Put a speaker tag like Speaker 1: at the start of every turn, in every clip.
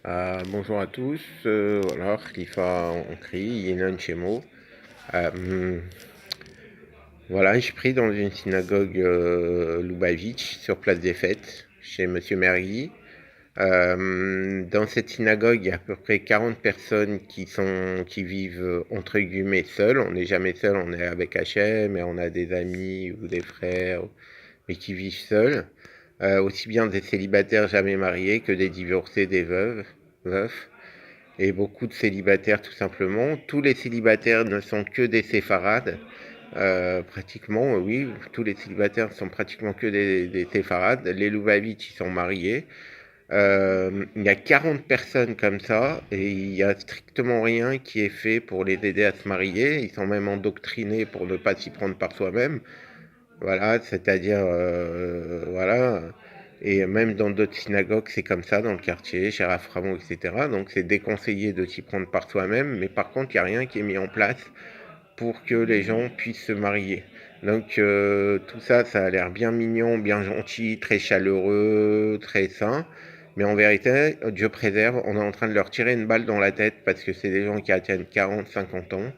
Speaker 1: Bonjour à tous, voilà, Khalifa Ankri, Yenon Chemo. Euh, voilà, je prie dans une synagogue Lubavitch, sur place des Fêtes, chez Monsieur Mergui. Dans cette synagogue, il y a à peu près 40 personnes qui vivent entre guillemets seules. On n'est jamais seul, on est avec Hachem et on a des amis ou des frères, mais qui vivent seuls. Aussi bien des célibataires jamais mariés que des divorcés, des veufs. Et beaucoup de célibataires tout simplement. Tous les célibataires ne sont que des séfarades, pratiquement, oui, tous les célibataires sont pratiquement que des séfarades. Les Loubavitch, ils sont mariés. Il y a 40 personnes comme ça et il n'y a strictement rien qui est fait pour les aider à se marier. Ils sont même endoctrinés pour ne pas s'y prendre par soi-même. Voilà, c'est-à-dire, voilà. Et même dans d'autres synagogues, c'est comme ça, dans le quartier, chez Raframon, etc. Donc c'est déconseillé de s'y prendre par soi-même, mais par contre, il n'y a rien qui est mis en place pour que les gens puissent se marier. Donc tout ça, ça a l'air bien mignon, bien gentil, très chaleureux, très sain. Mais en vérité, Dieu préserve, on est en train de leur tirer une balle dans la tête parce que c'est des gens qui atteignent 40, 50 ans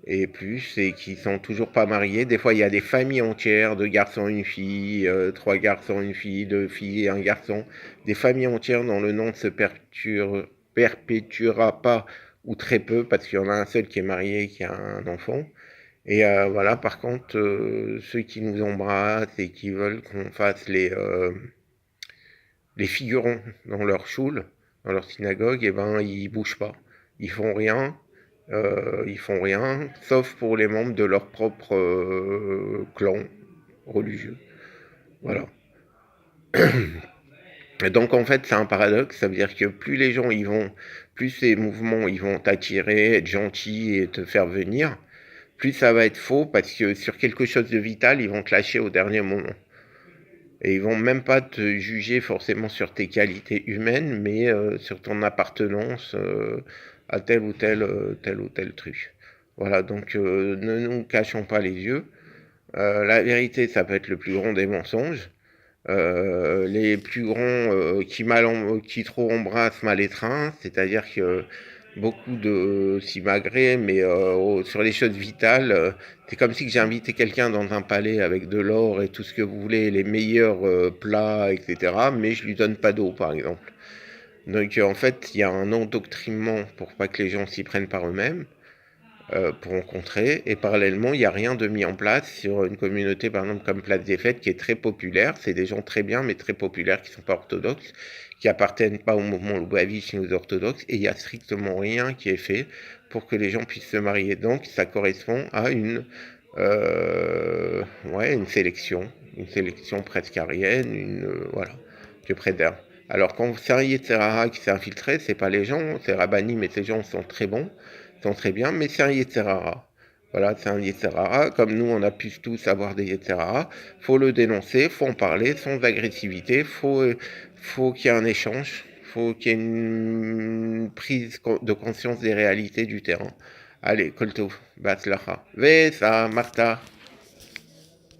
Speaker 1: et plus, et qui sont toujours pas mariés. Des fois, il y a des familles entières, deux garçons, une fille, trois garçons, une fille, deux filles et un garçon. Des familles entières dont le nom ne se perpétuera pas, ou très peu, parce qu'il y en a un seul qui est marié et qui a un enfant. Et voilà, par contre, ceux qui nous embrassent et qui veulent qu'on fasse les figurants dans leur choule, dans leur synagogue, eh ben, ils bougent pas. Ils font rien, sauf pour les membres de leur propre clan religieux. Voilà. Et donc en fait, c'est un paradoxe, ça veut dire que plus les gens y vont, plus ces mouvements ils vont t'attirer, être gentils et te faire venir, plus ça va être faux parce que sur quelque chose de vital, ils vont te lâcher au dernier moment. Et ils vont même pas te juger forcément sur tes qualités humaines, mais sur ton appartenance à tel ou tel truc. Voilà, donc ne nous cachons pas les yeux. La vérité, ça peut être le plus grand des mensonges. Les plus grands qui trop embrassent mal étreint, c'est-à-dire que beaucoup de simagrées, mais sur les choses vitales, c'est comme si j'ai invité quelqu'un dans un palais avec de l'or et tout ce que vous voulez, les meilleurs plats, etc., mais je lui donne pas d'eau, par exemple. Donc en fait, il y a un endoctrinement pour pas que les gens s'y prennent par eux-mêmes pour rencontrer. Et parallèlement, il n'y a rien de mis en place sur une communauté, par exemple, comme Place des Fêtes, qui est très populaire. C'est des gens très bien, mais très populaires, qui ne sont pas orthodoxes, qui appartiennent pas au mouvement Loubavitch ni aux orthodoxes. Et il n'y a strictement rien qui est fait pour que les gens puissent se marier. Donc, ça correspond à une sélection presque arienne, voilà, que préserve. Alors quand c'est un Yetzirara qui s'est infiltré, c'est pas les gens, c'est Rabani, mais ces gens sont très bons, sont très bien, mais c'est un Yetzirara. Voilà, c'est un Yetzirara, comme nous on a pu tous avoir des Yetzirara, faut le dénoncer, faut en parler sans agressivité, faut qu'il y ait un échange, faut qu'il y ait une prise de conscience des réalités du terrain. Allez, Kolto, Batzlacha. Vesa, Martha.